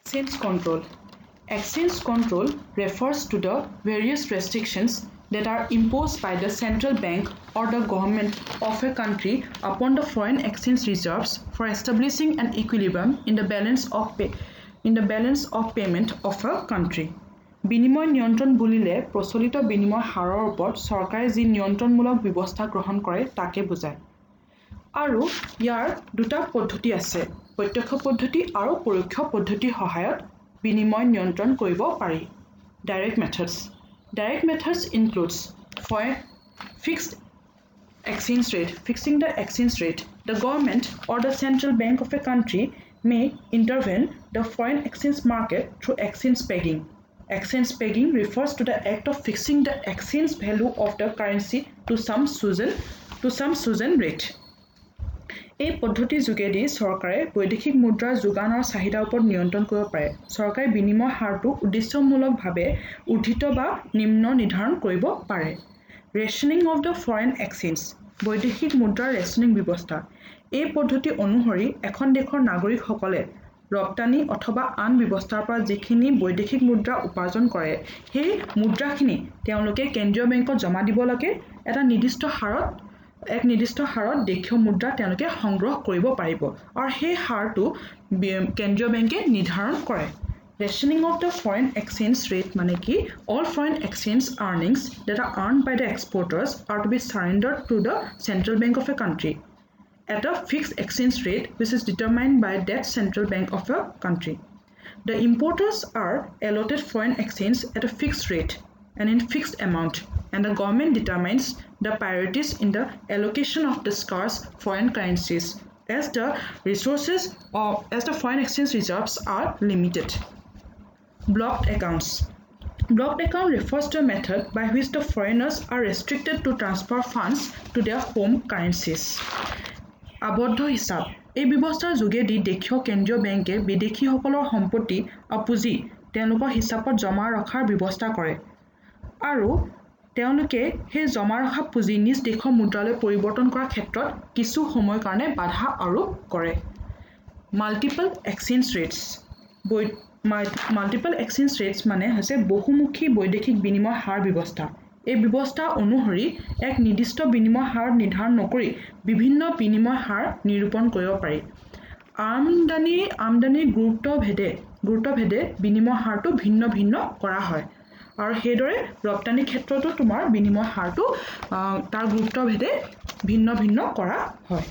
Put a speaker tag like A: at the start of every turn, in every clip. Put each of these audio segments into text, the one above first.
A: Exchange control. Exchange control refers to the various restrictions that are imposed by the central bank or the government of a country upon the foreign exchange reserves for establishing an equilibrium in the balance of payment of a country. বিনিময় নিয়ন্ত্ৰণ বুলিলে প্ৰচলিত বিনিময় হাৰৰ ওপৰত চৰকাৰে যি নিয়ন্ত্ৰণমূলক ব্যৱস্থা গ্ৰহণ কৰে তাকে বুজায়। আৰু ইয়াৰ দুটা পদ্ধতি আছে, প্ৰত্যক্ষ পদ্ধতি আৰু পৰোক্ষ পদ্ধতিৰ সহায়ত বিনিময় নিয়ন্ত্ৰণ কৰিব পাৰি। Direct methods. Direct methods includes fixed exchange rate. Fixing the exchange rate. The government or the central bank of a country may intervene the foreign exchange market through exchange pegging. Exchange pegging refers to the act of fixing the exchange value of the currency to some chosen rate. এই পদ্ধতিৰ যোগেদি চৰকাৰে বৈদেশিক মুদ্ৰাৰ যোগান আৰু চাহিদাৰ ওপৰত নিয়ন্ত্ৰণ কৰিব পাৰে। চৰকাৰে বিনিময় হাৰটো উদ্দেশ্যমূলকভাৱে উৰ্ধিত বা নিম্ন নিৰ্ধাৰণ কৰিব পাৰে। Rationing of the foreign exchange, বৈদেশিক মুদ্ৰাৰ ৰেচনিং ব্যৱস্থা। এই পদ্ধতি অনুসৰি এখন দেশৰ নাগৰিকসকলে ৰপ্তানি অথবা আন ব্যৱস্থাৰ পৰা যিখিনি বৈদেশিক মুদ্ৰা উপাৰ্জন কৰে সেই মুদ্ৰাখিনি তেওঁলোকে কেন্দ্ৰীয় বেংকত জমা দিব লাগে। এটা নিৰ্দিষ্ট হাৰত দেশীয় মুদ্ৰা তেওঁলোকে সংগ্ৰহ কৰিব পাৰিব আৰু সেই হাৰটো কেন্দ্ৰীয় বেংকে নিৰ্ধাৰণ কৰে। Rationing of the foreign exchange rate মানে কি? All foreign exchange earnings that are earned by the exporters are to be surrendered to the central bank of a country at a fixed exchange rate which is determined by that central bank of a country. The importers are allotted foreign exchange at a fixed rate and in fixed amount, and the government determines the priorities in the allocation of the scarce foreign currencies as the foreign exchange reserves are limited. Blocked accounts. Blocked account refers to a method by which the foreigners are restricted to transfer funds to their home currencies. আবদ্ধ হিচাপ। এই ব্যৱস্থাৰ যোগেদি দেশীয় কেন্দ্ৰীয় বেংকে বিদেশীসকলৰ সম্পত্তি আৰু পুঁজি তেওঁলোকৰ হিচাপত জমা ৰখাৰ ব্যৱস্থা কৰে আৰু তেওঁলোকে সেই জমা ৰখা পুঁজি নিজ দেশৰ মুদ্ৰালৈ পৰিৱৰ্তন কৰাৰ ক্ষেত্ৰত কিছু সময়ৰ কাৰণে বাধা আৰোপ কৰে। Multiple exchange rates. Multiple exchange rates মানে হৈছে বহুমুখী বৈদেশিক বিনিময় হাৰ ব্যৱস্থা। এই ব্যৱস্থা অনুসৰি এক নিৰ্দিষ্ট বিনিময় হাৰ নিৰ্ধাৰণ নকৰি বিভিন্ন বিনিময় হাৰ নিৰূপণ কৰিব পাৰি। আমদানিৰ গুৰুত্বভেদে বিনিময় হাৰটো ভিন্ন ভিন্ন কৰা হয় আৰু সেইদৰে ৰপ্তানিৰ ক্ষেত্ৰতো তোমাৰ বিনিময় হাৰটো তাৰ গুৰুত্বভেদে ভিন্ন ভিন্ন কৰা হয়।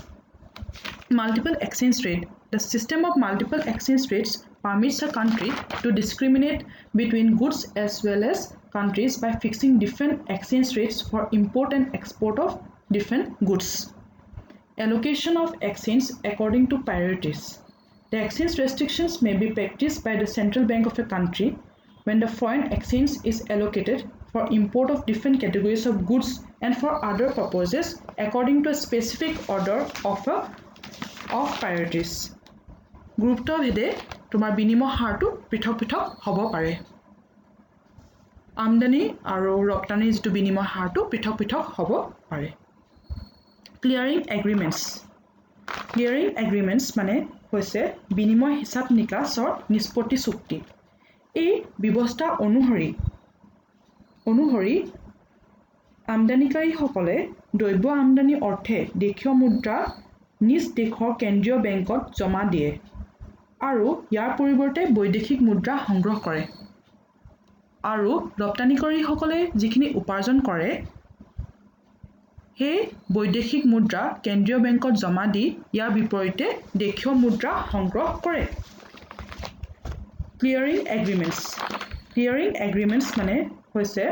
A: Multiple exchange rate. The system of multiple exchange rates permits a country to discriminate between goods as well as countries by fixing different exchange rates for import and export of different goods. Allocation of exchange according to priorities. The exchange restrictions may be practiced by the central bank of a country when the foreign exchange is allocated for import of different categories of goods and for other purposes according to a specific order of priorities. গুৰুত্বভেদে তোমাৰ বিনিময় হাৰটো পৃথক পৃথক হ'ব পাৰে। আমদানি আৰু ৰপ্তানিৰ যিটো বিনিময় হাৰটো পৃথক পৃথক হ'ব পাৰে। ক্লিয়াৰিং এগ্ৰিমেণ্টছ। ক্লিয়াৰিং এগ্ৰিমেণ্টছ মানে হৈছে বিনিময় হিচাপ নিকাচৰ নিষ্পত্তি চুক্তি। এই ব্যৱস্থা অনুসৰি আমদানিকাৰীসকলে দ্ৰব্য আমদানি অৰ্থে দেশীয় মুদ্ৰা নিজ দেশৰ কেন্দ্ৰীয় বেংকত জমা দিয়ে আৰু ইয়াৰ পৰিৱৰ্তে বৈদেশিক মুদ্ৰা সংগ্ৰহ কৰে আৰু ৰপ্তানিকাৰীসকলে যিখিনি উপাৰ্জন কৰে সেই বৈদেশিক মুদ্ৰা কেন্দ্ৰীয় বেংকত জমা দি ইয়াৰ বিপৰীতে দেশীয় মুদ্ৰা সংগ্ৰহ কৰে। Clearing agreements. Clearing agreements মানে হৈছে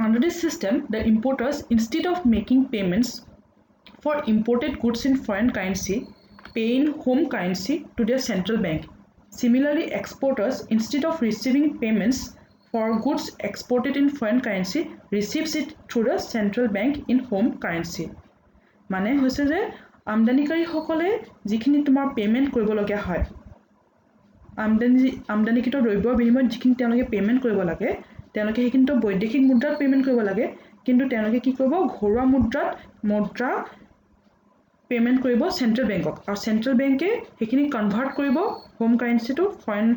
A: under this system the importers instead of making payments for imported goods in foreign currency pay in home currency to their central bank. Similarly, exporters instead of receiving payments for goods exported in foreign currency receives it through the central bank in home currency. মানে হৈছে যে আমদানিকাৰীসকলে যিখিনি তোমাৰ payment কৰিবলগীয়া হয় আমদানিকৃত দ্ৰব্যৰ বিনিময়ত যিখিনি তেওঁলোকে পেমেন্ট কৰিব লাগে তেওঁলোকে সেইখিনিতো বৈদেশিক মুদ্ৰাত পেমেন্ট কৰিব লাগে কিন্তু তেওঁলোকে কি কৰিব ঘৰুৱা মুদ্ৰা পেমেন্ট কৰিব সেন্ট্ৰেল বেংকক আৰু সেন্ট্ৰেল বেংকে হেখিনি কনভাৰ্ট কৰিব home currency to foreign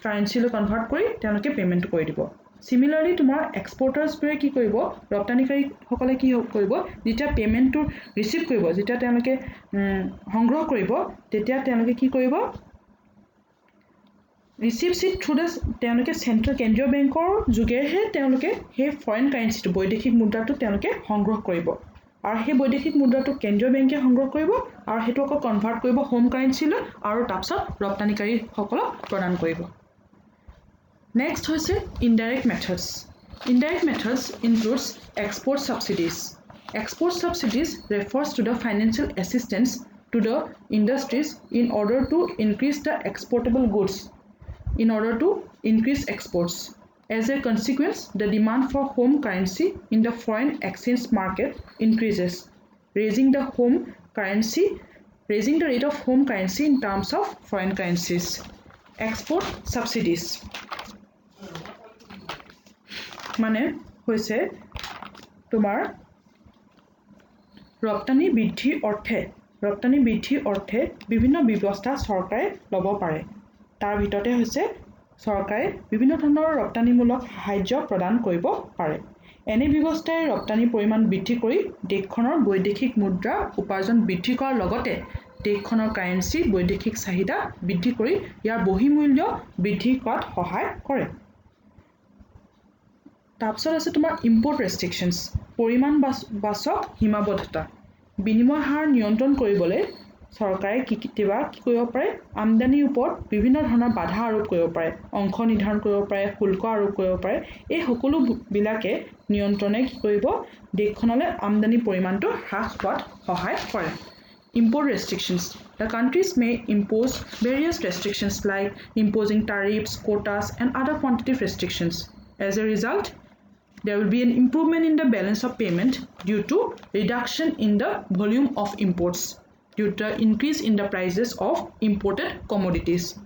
A: currency লৈ কনভাৰ্ট কৰি তেওঁলোকে পেমেন্ট কৰি দিব সিমিলাৰলি তোমাৰ এক্সপোৰ্টাৰ্স বোৰে কি কৰিব ৰপ্তানিকাৰী সকলে কি কৰিব যেতিয়া পেমেন্টটো ৰিসিভ কৰিব যেতিয়া তেওঁলোকে সংগ্ৰহ কৰিব তেতিয়া তেওঁলোকে কি কৰিব ৰিসিভ সিট থ্ৰু দ্য তেওঁলোকে সেন্ট্ৰেল কেন্দ্ৰীয় বেংকৰ যোগেহে তেওঁলোকে হে ফৰেন কাৰেন্সিটো বৈদেশিক মুদ্ৰাটো তেওঁলোকে সংগ্ৰহ কৰিব আৰু হে বৈদেশিক মুদ্ৰাটো কেন্দ্ৰীয় বেংকে সংগ্ৰহ কৰিব আৰু হেতু আকৌ কনভাৰ্ট কৰিব হোম কাৰেন্সিলৈ আৰু তাৰপিছত ৰপ্তানিকাৰী সকলক প্ৰদান কৰিব Next হৈছে indirect methods. Indirect methods includes export subsidies. Export subsidies refers to the financial assistance to the industries in order to increase the exportable goods, in order to increase exports. As a consequence, the demand for home currency in the foreign exchange market increases, raising the rate of home currency in terms of foreign currencies. Export subsidies. মানে হৈছে তোমাৰ ৰপ্তানি বৃদ্ধি অৰ্থে বিভিন্ন ব্যৱস্থা চৰকাৰে ল'ব পাৰে তাৰ ভিতৰতে হৈছে চৰকাৰে বিভিন্ন ধৰণৰ ৰপ্তানিমূলক সাহায্য প্ৰদান কৰিব পাৰে এনে ব্যৱস্থাই ৰপ্তানি পৰিমাণ বৃদ্ধি কৰি দেশখনৰ বৈদেশিক মুদ্ৰা উপাৰ্জন বৃদ্ধি কৰাৰ লগতে দেশখনৰ কাৰেন্সি বৈদেশিক চাহিদা বৃদ্ধি কৰি ইয়াৰ বহিমূল্য বৃদ্ধি কৰাত সহায় কৰে তাৰপিছত আছে তোমাৰ ইম্পোৰ্ট ৰেষ্ট্ৰিকশনছ পৰিমাণ বাচক সীমাবদ্ধতা বিনিময় হাৰ নিয়ন্ত্ৰণ কৰিবলৈ চৰকাৰে কি কৰিব পাৰে আমদানিৰ ওপৰত বিভিন্ন ধৰণৰ বাধা আৰোপ কৰিব পাৰে অংশ নিৰ্ধাৰণ কৰিব পাৰে শুল্ক আৰোপ কৰিব পাৰে এই সকলো বিলাকে নিয়ন্ত্ৰণে কি কৰিব দেশখনলৈ আমদানি পৰিমাণটো হ্ৰাস হোৱাত সহায় কৰে import restrictions the countries may impose various restrictions like imposing tariffs quotas and other quantitative restrictions as a result there will be an improvement in the balance of payment due to reduction in the volume of imports due to the increase in the prices of imported commodities.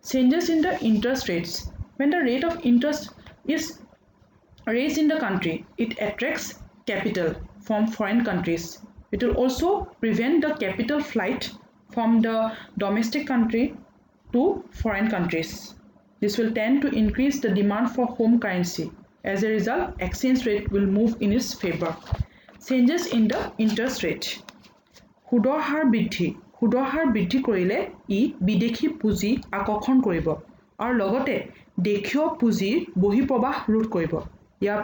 A: Changes in the interest rates. When the rate of interest is raised in the country, it attracts capital from foreign countries. It will also prevent the capital flight from the domestic country to foreign countries. This will tend to increase the demand for home currency. As a result, exchange rate will move in its favor. Changes in the interest rate. সুদৰ হাৰ বৃদ্ধি কৰিলে ই বিদেশী পুঁজি আকৰ্ষণ কৰিব আৰু লগতে দেশীয় পুঁজিৰ বহিঃপ্ৰবাহ ৰোধ কৰিব ইয়াৰ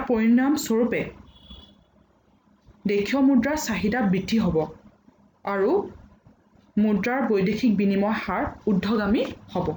A: পৰিণাম স্বৰূপে দেশীয় মুদ্ৰাৰ চাহিদা বৃদ্ধি হ'ব আৰু মুদ্ৰাৰ বৈদেশিক বিনিময় হাৰ ঊৰ্ধ্বগামী হ'ব